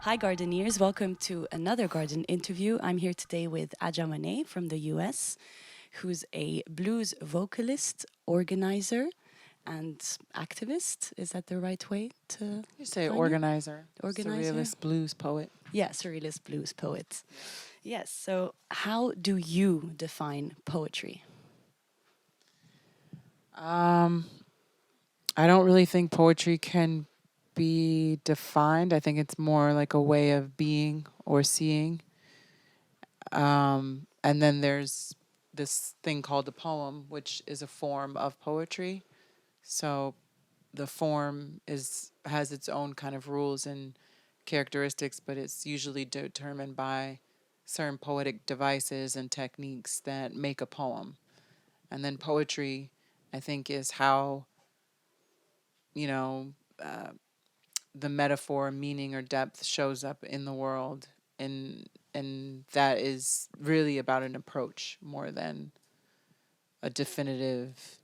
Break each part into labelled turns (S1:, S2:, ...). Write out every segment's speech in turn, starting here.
S1: Hi, gardeneers. Welcome to another garden interview. I'm here today with Aja Monet from the US, who's a blues vocalist, organizer, and activist. Is that the right way to
S2: You say
S1: define you?
S2: organizer,
S1: Organizer?
S2: surrealist blues poet.
S1: Yeah, surrealist blues poet. Yes. So, how do you define poetry?
S2: Um, I don't really think poetry can be defined. I think it's more like a way of being or seeing. And then there's this thing called a poem, which is a form of poetry. So the form is has its own kind of rules and characteristics, but it's usually determined by certain poetic devices and techniques that make a poem. And then poetry, I think, is how, you know, uh, the metaphor, meaning, or depth shows up in the world. And that is really about an approach more than a definitive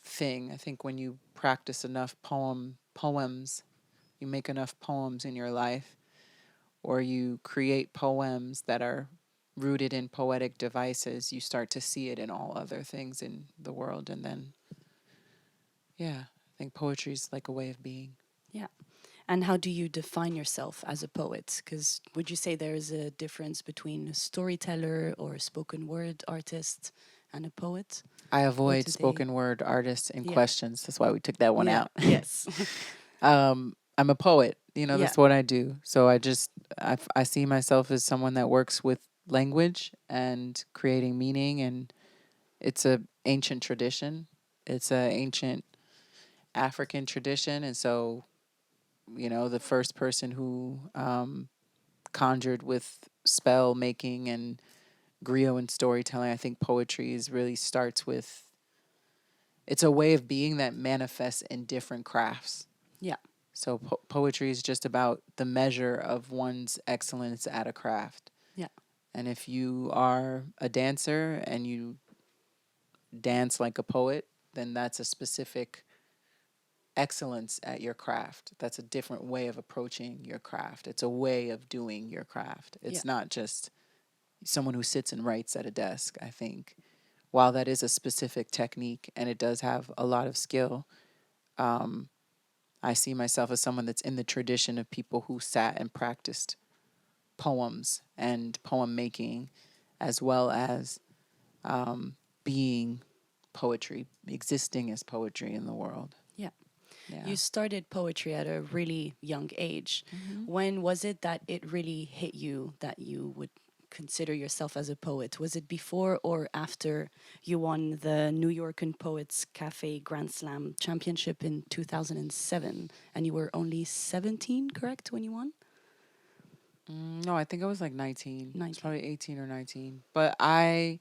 S2: thing. I think when you practice enough poems, you make enough poems in your life, or you create poems that are rooted in poetic devices, you start to see it in all other things in the world. And then, yeah, I think poetry is like a way of being.
S1: Yeah. And how do you define yourself as a poet? Because would you say there is a difference between a storyteller or a spoken word artist and a poet?
S2: I
S1: Or
S2: avoid
S1: do they?
S2: spoken word artists and
S1: Yeah.
S2: questions. That's why we took that one
S1: Yeah.
S2: out.
S1: Yes.
S2: I'm a poet.
S1: Yeah.
S2: That's what I do. So I see myself as someone that works with language and creating meaning. And it's a ancient tradition. It's a ancient African tradition. And so, the first person who conjured with spell making and griot and storytelling, I think poetry is really starts with, it's a way of being that manifests in different crafts.
S1: Yeah.
S2: So poetry is just about the measure of one's excellence at a craft.
S1: Yeah.
S2: And if you are a dancer and you dance like a poet, then that's a specific excellence at your craft. That's a different way of approaching your craft. It's a way of doing your craft.
S1: Yeah.
S2: It's not just someone who sits and writes at a desk, I think. While that is a specific technique and it does have a lot of skill, um, I see myself as someone that's in the tradition of people who sat and practiced poems and poem making, as well as being poetry, existing as poetry in the world.
S1: Yeah.
S2: Yeah.
S1: You started poetry at a really young age. When was it that it really hit you that you would consider yourself as a poet? Was it before or after you won the New York and Poets Cafe Grand Slam Championship in 2007 and you were only 17, correct, when you won?
S2: No, I think I was like 19. It's
S1: 19.
S2: probably 18 or 19. But I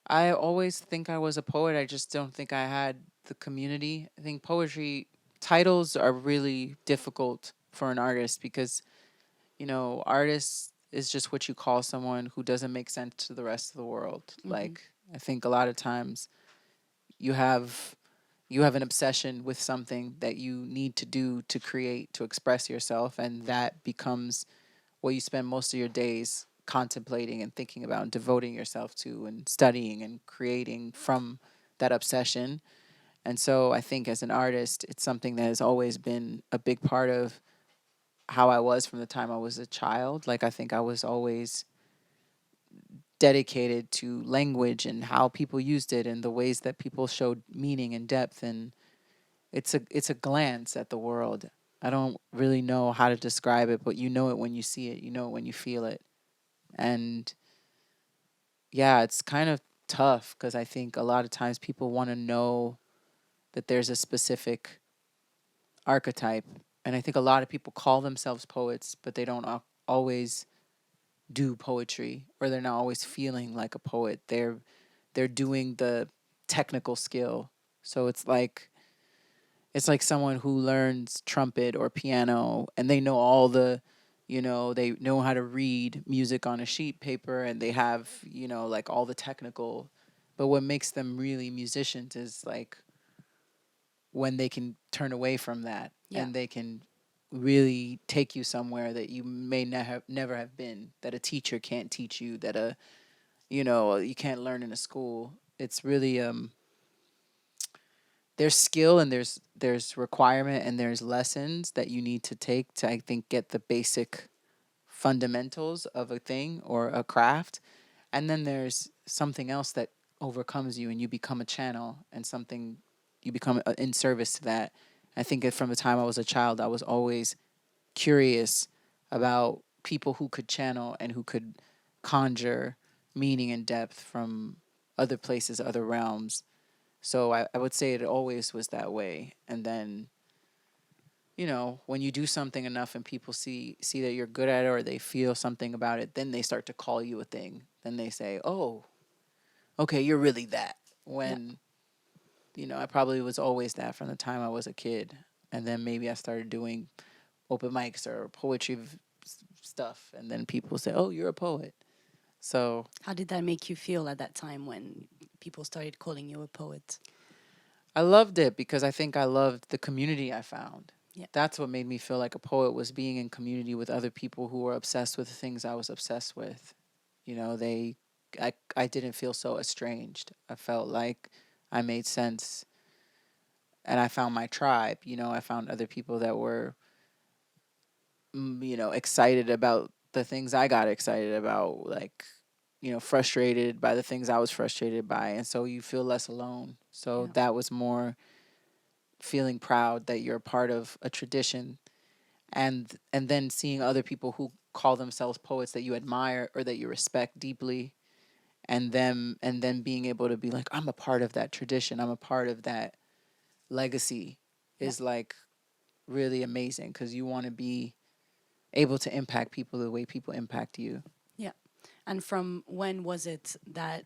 S2: always think I was a poet. I just don't think I had the community. I think poetry titles are really difficult for an artist because, artist is just what you call someone who doesn't make sense to the rest of the world.
S1: Hmm.
S2: Like, I think a lot of times you have an obsession with something that you need to do to create, to express yourself, and that becomes what you spend most of your days contemplating and thinking about and devoting yourself to and studying and creating from that obsession. And so I think as an artist, it's something that has always been a big part of how I was from the time I was a child. Like, I think I was always dedicated to language and how people used it and the ways that people showed meaning and depth. And it's a glance at the world. I don't really know how to describe it, but you know it when you see it. You know it when you feel it. And yeah, it's kind of tough because I think a lot of times people want to know that there's a specific archetype. And I think a lot of people call themselves poets, but they don't always do poetry, or they're not always feeling like a poet. They're doing the technical skill. So it's like someone who learns trumpet or piano and they know all the, they know how to read music on a sheet paper and they have, like all the technical. But what makes them really musicians is like when they can turn away from that
S1: Yeah.
S2: and they can really take you somewhere that you may never have been, that a teacher can't teach you, that you can't learn in a school. It's really there's skill and there's requirement and there's lessons that you need to take to, I think, get the basic fundamentals of a thing or a craft. And then there's something else that overcomes you and you become a channel and something, you become in service to that. I think from the time I was a child, I was always curious about people who could channel and who could conjure meaning and depth from other places, other realms. So I would say it always was that way. And then, when you do something enough and people see that you're good at it or they feel something about it, then they start to call you a thing. Then they say, "Oh, okay, you're really that."
S1: Yeah.
S2: When, I probably was always that from the time I was a kid. And then maybe I started doing open mics or poetry stuff. And then people say, "Oh, you're a poet." So
S1: How did that make you feel at that time when people started calling you a poet?
S2: I loved it because I think I loved the community I found.
S1: Yeah.
S2: That's what made me feel like a poet, was being in community with other people who were obsessed with the things I was obsessed with. I didn't feel so estranged. I felt like I made sense and I found my tribe. I found other people that were, excited about the things I got excited about, like, frustrated by the things I was frustrated by. And so you feel less alone. So
S1: Yeah.
S2: that was more feeling proud that you're a part of a tradition, and then seeing other people who call themselves poets that you admire or that you respect deeply, and then being able to be like, I'm a part of that tradition, I'm a part of that legacy,
S1: Yeah.
S2: is like really amazing, because you want to be able to impact people the way people impact you.
S1: Yeah. And from when was it that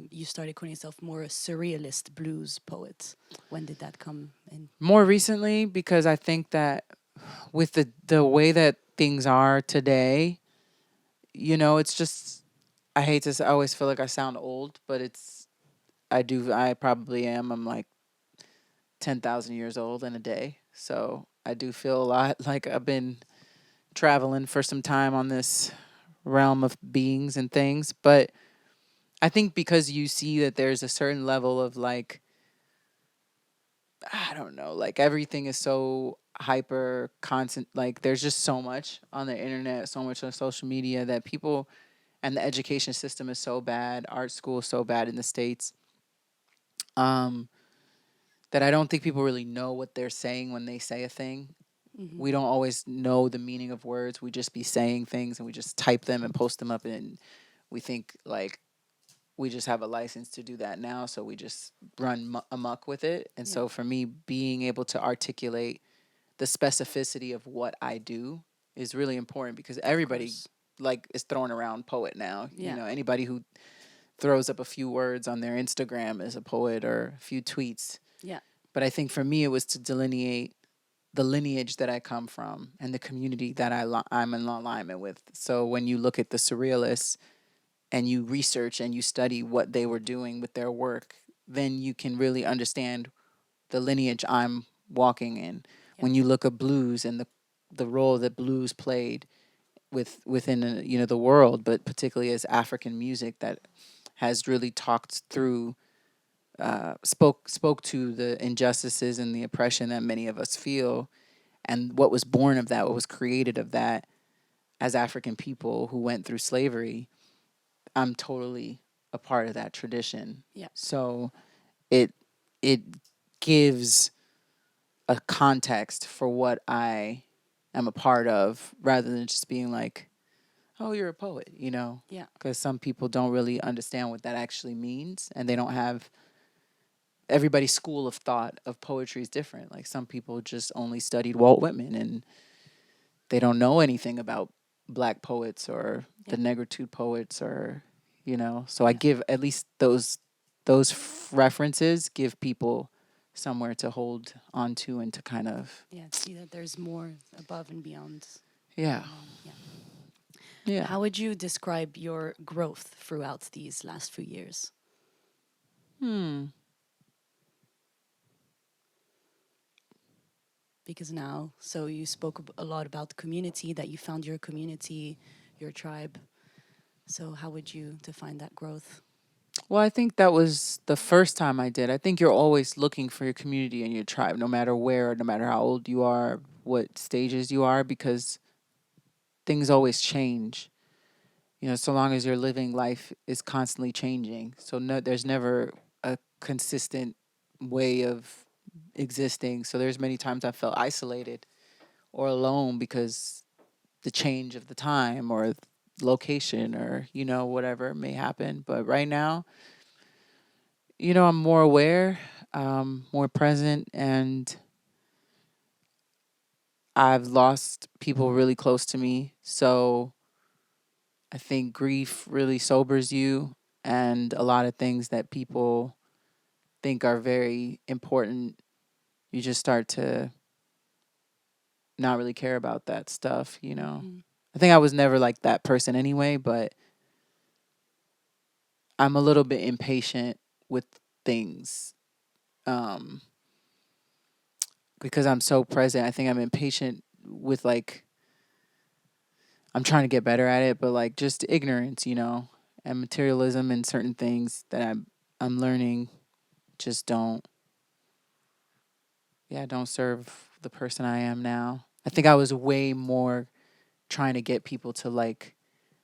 S1: you started calling yourself more a surrealist blues poet? When did that come in?
S2: More recently, because I think that with the way that things are today, it's just, I hate to say, I always feel like I sound old, but I probably am. I'm like 10,000 years old in a day. So I do feel a lot like I've been traveling for some time on this realm of beings and things. But I think because you see that there's a certain level of, like, I don't know, like everything is so hyper constant. Like there's just so much on the internet, so much on social media, that people, and the education system is so bad. Art school is so bad in the States. Um, that I don't think people really know what they're saying when they say a thing.
S1: Mm-hmm.
S2: We don't always know the meaning of words. We just be saying things and we just type them and post them up, and we think like we just have a license to do that now, so we just run amok with it. And
S1: Yeah.
S2: so for me, being able to articulate the specificity of what I do is really important, because
S1: Of
S2: everybody
S1: course.
S2: like is throwing around poet now.
S1: Yeah.
S2: Anybody who throws up a few words on their Instagram is a poet, or a few tweets.
S1: Yeah.
S2: But I think for me, it was to delineate the lineage that I come from and the community that I'm in alignment with. So when you look at the Surrealists and you research and you study what they were doing with their work, then you can really understand the lineage I'm walking in.
S1: Yeah.
S2: When you look at blues and the role that blues played within the world, but particularly as African music that has really talked through, spoke to the injustices and the oppression that many of us feel, and what was born of that, what was created of that as African people who went through slavery. I'm totally a part of that tradition.
S1: Yeah.
S2: So it it gives a context for what I am a part of, rather than just being like, "Oh, you're a poet,"
S1: Yeah.
S2: because some people don't really understand what that actually means, and they don't have, everybody's school of thought of poetry is different. Like some people just only studied Walt Whitman and they don't know anything about black poets or
S1: Yeah.
S2: the negritude poets, or so I
S1: Yeah.
S2: give at least those references, give people somewhere to hold onto and to kind of,
S1: Yeah. See that there's more above and beyond.
S2: yeah.
S1: Yeah.
S2: Yeah.
S1: How would you describe your growth throughout these last few years?
S2: Hmm.
S1: because now, so you spoke a lot about community, that you found your community, your tribe. So how would you define that growth?
S2: Well, I think that was the first time I did. I think you're always looking for your community and your tribe, no matter where, no matter how old you are, what stages you are, because things always change. You know, so long as you're living, life is constantly changing. So no, there's never a consistent way of existing. So there's many times I felt isolated or alone because the change of the time or location or, you know, whatever may happen. But right now, you know, I'm more aware, more present, and I've lost people really close to me. So I think grief really sobers you, and a lot of things that people think are very important, you just start to not really care about that stuff, you know.
S1: Mm.
S2: I think I was never like that person anyway, but I'm a little bit impatient with things. Um, because I'm so present. I think I'm impatient with like I'm trying to get better at it, but like just ignorance, you know, and materialism and certain things that I'm learning just don't serve the person I am now. I think I was way more trying to get people to like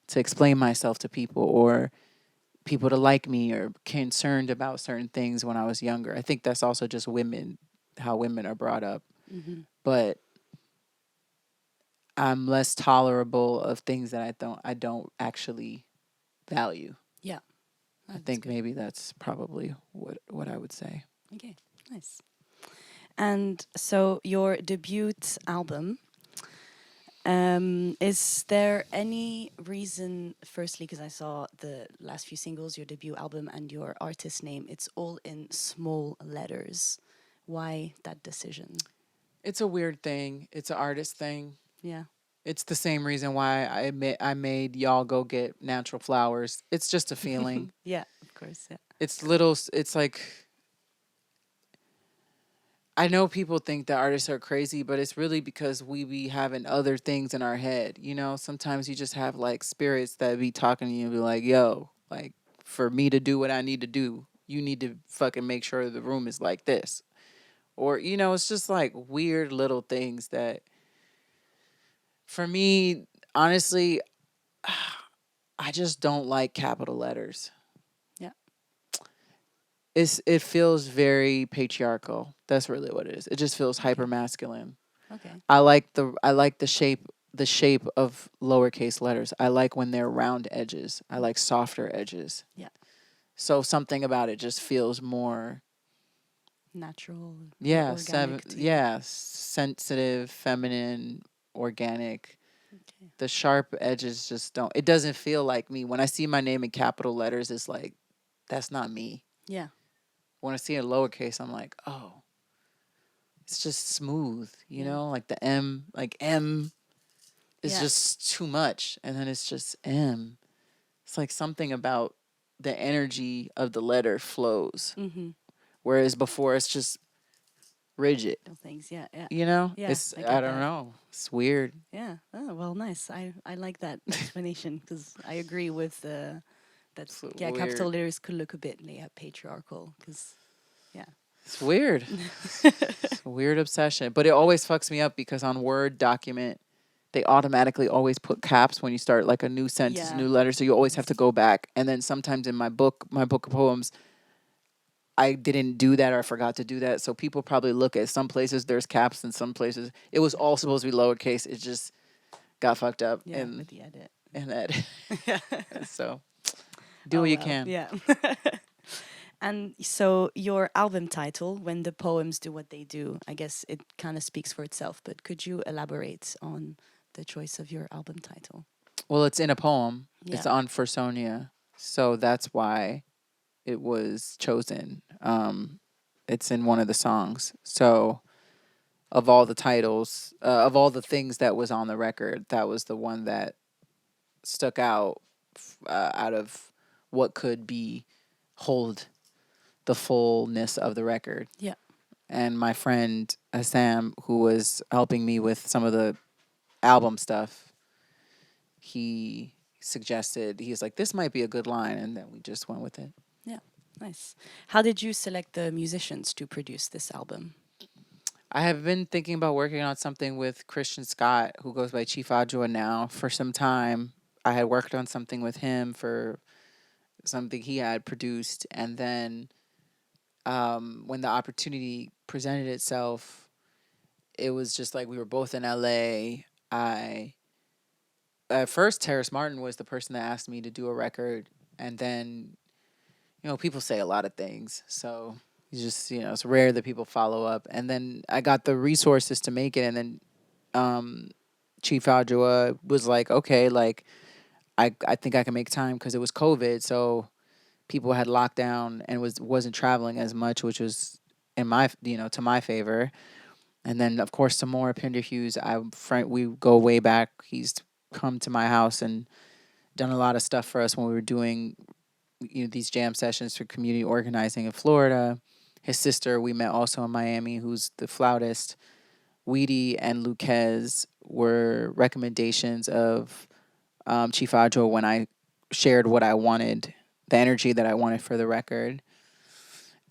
S2: to explain myself to people or people to like me or concerned about certain things when I was younger. I think that's also just women, how women are brought up.
S1: Mm-hmm.
S2: But I'm less tolerable of things that I don't actually value.
S1: Yeah,
S2: I
S1: that's
S2: think
S1: good.
S2: maybe that's probably what I would say.
S1: Okay, nice. And so your debut album, is there any reason, firstly, because I saw the last few singles, your debut album and your artist name, it's all in small letters. Why that decision?
S2: It's a weird thing. It's an artist thing.
S1: Yeah.
S2: It's the same reason why I made y'all go get natural flowers. It's just a feeling.
S1: Yeah, of course. Yeah.
S2: It's little. It's like I know people think that artists are crazy, but it's really because we be having other things in our head. You know, sometimes you just have like spirits that be talking to you and be like, yo, like for me to do what I need to do, you need to fucking make sure the room is like this. Or, you know, it's just like weird little things that for me, honestly, I just don't like capital letters.
S1: Yeah.
S2: It feels very patriarchal. That's really what it is. It just feels
S1: Okay.
S2: hyper masculine.
S1: Okay.
S2: I like the shape of lowercase letters. I like when they're round edges. I like softer edges.
S1: Yeah.
S2: So something about it just feels more
S1: Natural or
S2: yeah,
S1: organic to you.
S2: yeah, sensitive, feminine, organic.
S1: Okay.
S2: The sharp edges just don't it doesn't feel like me. When I see my name in capital letters, it's like that's not me.
S1: Yeah.
S2: When I see it in lowercase, I'm like, "Oh, it's just smooth, you
S1: Yeah.
S2: know? Like the M, like M is
S1: Yeah.
S2: just too much and then it's just M. It's like something about the energy of the letter flows.
S1: Mm-hmm.
S2: Whereas before it's just rigid.
S1: Those things. Yeah. Yeah.
S2: You know?
S1: Yeah.
S2: It's
S1: I
S2: I
S1: get
S2: don't
S1: that.
S2: know. It's weird.
S1: Yeah. Oh, well, nice. I like that explanation because I agree with that.
S2: It's
S1: Yeah, capital
S2: weird.
S1: letters could look a bit, yeah, patriarchal because yeah.
S2: It's weird. It's a weird obsession. But it always fucks me up because on Word document they automatically always put caps when you start like a new sentence,
S1: Yeah.
S2: new letter. So you always have to go back. And then sometimes in my book of poems, I didn't do that or I forgot to do that. So people probably look at some places there's caps and some places it was all supposed to be lowercase. It just got fucked up
S1: Yeah, with the edit.
S2: and that.
S1: Yeah.
S2: So do
S1: Oh
S2: what you
S1: well.
S2: can.
S1: Yeah. And so your album title, When the Poems Do What They Do, I guess it kind of speaks for itself, but could you elaborate on the choice of your album title?
S2: Well, it's in a poem.
S1: Yeah.
S2: It's on For Sonia. So that's why it was chosen. It's in one of the songs. So of all the titles, of all the things that was on the record, that was the one that stuck out of what could be hold the fullness of the record.
S1: Yeah.
S2: And my friend Sam, who was helping me with some of the album stuff, he suggested, he's like, this might be a good line. And then we just went with it.
S1: Yeah, nice. How did you select the musicians to produce this album?
S2: I have been thinking about working on something with Christian Scott, who goes by Chief Adjoa now, for some time. I had worked on something with him for something he had produced. And then when the opportunity presented itself, it was just like we were both in LA. I At first Terrace Martin was the person that asked me to do a record, and then people say a lot of things, so you just it's rare that people follow up. And then I got the resources to make it, and then Chief Adjoa was like, okay, like I think I can make time because it was COVID, so people had locked down and wasn't traveling as much, which was in my to my favor. And then of course some more Pinder Hughes. We go way back. He's come to my house and done a lot of stuff for us when we were doing these jam sessions for community organizing in Florida. His sister we met also in Miami, who's the flautist. Weedy and Luquez were recommendations of Chief Adjo when I shared what I wanted, the energy that I wanted for the record.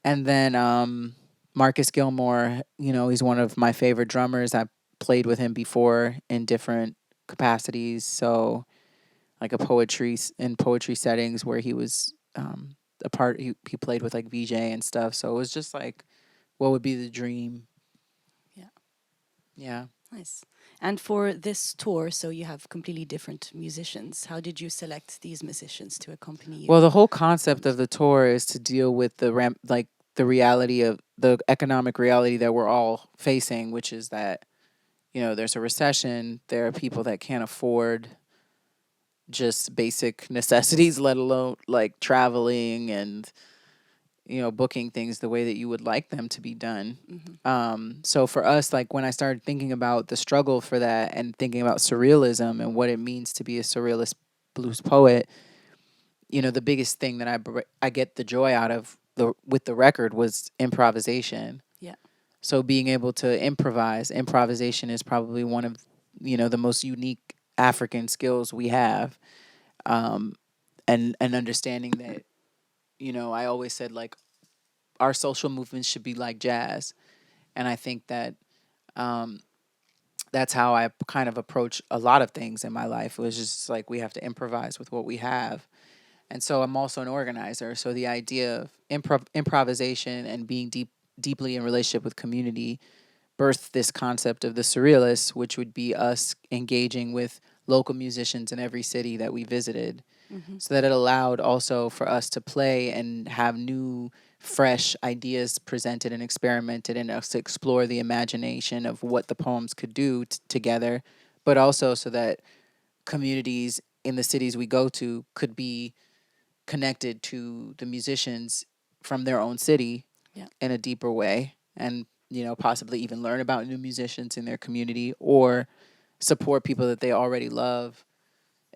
S2: And then Marcus Gilmore, he's one of my favorite drummers. I played with him before in different capacities. So like in poetry settings where he was a part, he played with like VJ and stuff. So it was just like, what would be the dream?
S1: Yeah.
S2: Yeah.
S1: Nice. And for this tour, so you have completely different musicians. How did you select these musicians to accompany you?
S2: Well, the whole concept of the tour is to deal with the reality of the economic reality that we're all facing, which is that there's a recession. There are people that can't afford just basic necessities, let alone like traveling and booking things the way that you would like them to be done. So for us, like when I started thinking about the struggle for that and thinking about surrealism and what it means to be a surrealist blues poet, the biggest thing that I get the joy out of with the record was improvisation.
S1: Yeah.
S2: So being able to improvisation is probably one of the most unique African skills we have. And understanding that I always said like our social movements should be like jazz, and I think that that's how I kind of approach a lot of things in my life. It was just like we have to improvise with what we have. And so I'm also an organizer. So the idea of improvisation and being deeply in relationship with community birthed this concept of the Surrealists, which would be us engaging with local musicians in every city that we visited. So that it allowed also for us to play and have new, fresh ideas presented and experimented, and us to explore the imagination of what the poems could do together, but also so that communities in the cities we go to could be connected to the musicians from their own city.
S1: Yeah.
S2: In a deeper way, and possibly even learn about new musicians in their community or support people that they already love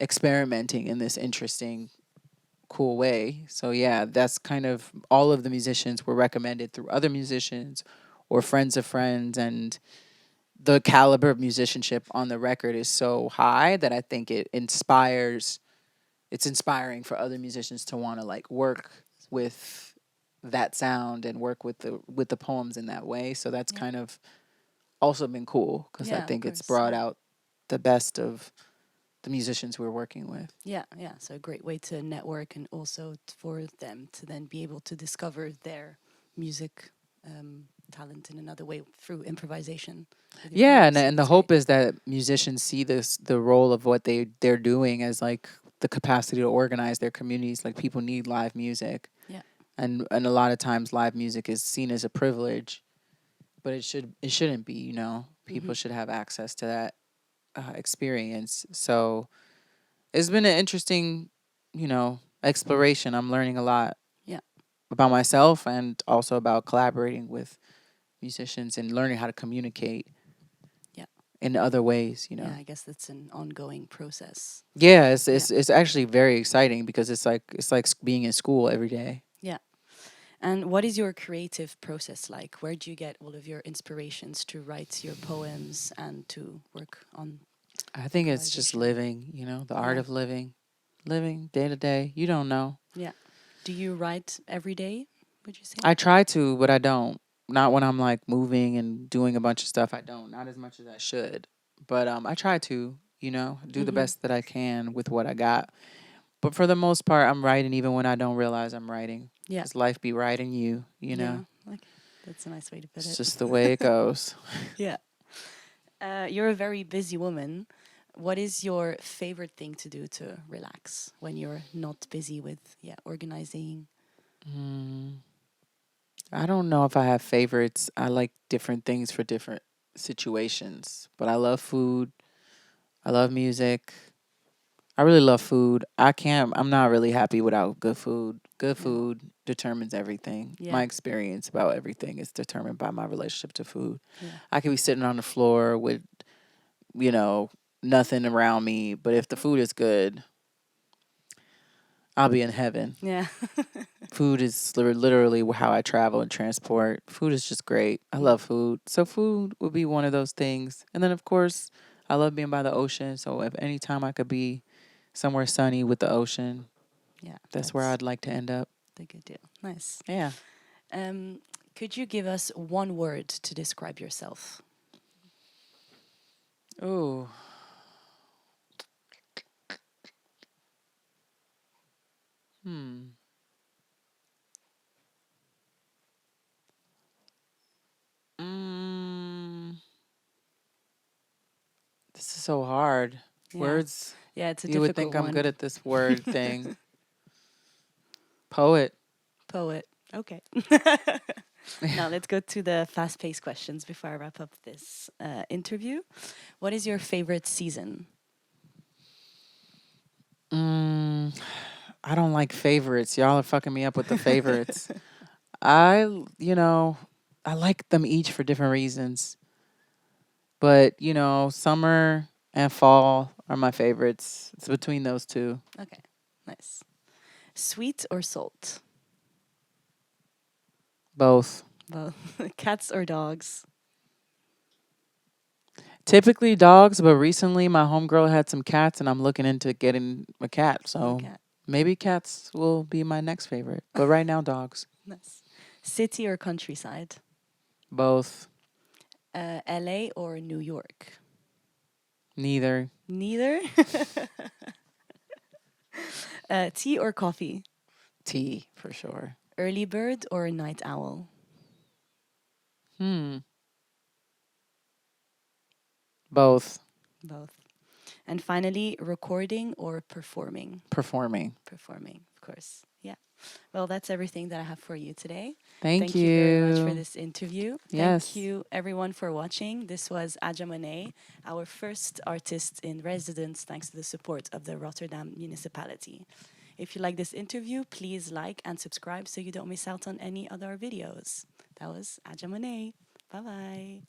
S2: experimenting in this interesting, cool way. So yeah, that's kind of all of the musicians were recommended through other musicians or friends of friends, and the caliber of musicianship on the record is so high that I think it's inspiring for other musicians to want to like work with that sound and work with the poems in that way. So that's kind of also been cool because I think it's brought out the best of the musicians we're working with.
S1: Yeah, yeah. So a great way to network and also for them to then be able to discover their music talent in another way through improvisation.
S2: Yeah, and the hope is that musicians see the role of what they're doing as like the capacity to organize their communities. Like people need live music.
S1: Yeah.
S2: And a lot of times live music is seen as a privilege, but it shouldn't be. People should have access to that experience. So it's been an interesting, exploration. I'm learning a lot.
S1: Yeah.
S2: About myself and also about collaborating with musicians and learning how to communicate.
S1: Yeah.
S2: In other ways.
S1: Yeah, I guess that's an ongoing process.
S2: Yeah, it's actually very exciting because it's like being in school every day.
S1: Yeah. And what is your creative process like? Where do you get all of your inspirations to write your poems and to work on
S2: I think it's just
S1: improvisation?
S2: living, the art
S1: Yeah.
S2: of living day to day. You don't know.
S1: Yeah. Do you write every day, would you say?
S2: I try to, but I don't. Not when I'm like moving and doing a bunch of stuff. I don't. Not as much as I should. But I try to, do the
S1: Mm-hmm.
S2: best that I can with what I got. But for the most part, I'm writing even when I don't realize I'm writing.
S1: Yeah.
S2: Because life be writing you, you
S1: Yeah.
S2: know.
S1: Okay. That's a nice way to put
S2: It's
S1: it.
S2: just the way it goes.
S1: Yeah. You're a very busy woman. What is your favorite thing to do to relax when you're not busy with organizing?
S2: Mm, I don't know if I have favorites. I like different things for different situations. But I love food. I love music. I really love food. I'm not really happy without good food. Good
S1: Yeah.
S2: food determines everything.
S1: Yeah.
S2: My experience about everything is determined by my relationship to food.
S1: Yeah.
S2: I could be sitting on the floor with, you know, nothing around me, but if the food is good, I'll be in heaven.
S1: Yeah.
S2: Food is literally how I travel and transport. Food is just great. I
S1: Yeah.
S2: love food. So food would be one of those things. And then of course, I love being by the ocean. So if any time I could be somewhere sunny with the ocean,
S1: Yeah.
S2: that's where
S1: That's
S2: I'd like to end up.
S1: the good deal. Nice.
S2: Yeah.
S1: Um, could you give us one word to describe yourself?
S2: Ooh. Hmm. Mm. This is so hard.
S1: Yeah.
S2: Words.
S1: Yeah, it's a
S2: You would
S1: difficult
S2: think I'm
S1: one.
S2: good at this word thing. Poet.
S1: Poet. Okay. Now let's go to the fast-paced questions before I wrap up this interview. What is your favorite season?
S2: Mm, I don't like favorites. Y'all are fucking me up with the favorites. I, you know, I like them each for different reasons. But, summer and fall are my favorites. It's between those two.
S1: Okay, nice. Sweet or salt?
S2: Both.
S1: Both. Cats or dogs?
S2: Typically dogs, but recently my homegirl had some cats and I'm looking into getting a cat.
S1: New
S2: So
S1: cat.
S2: maybe cats will be my next favorite. But right now, dogs.
S1: Nice. City or countryside?
S2: Both.
S1: LA or New York?
S2: Neither.
S1: Neither. Tea or coffee?
S2: Tea, for sure.
S1: Early bird or night owl?
S2: Hmm. Both.
S1: Both. And finally, recording or performing?
S2: Performing.
S1: Performing, of course. Yeah. Well, that's everything that I have for you today.
S2: Thank
S1: Thank you very much for
S2: you.
S1: this interview. Thank
S2: Yes.
S1: you, everyone, for watching. This was Aja Monet, our first artist in residence, thanks to the support of the Rotterdam municipality. If you like this interview, please like and subscribe so you don't miss out on any other videos. That was Aja Monet. Bye bye.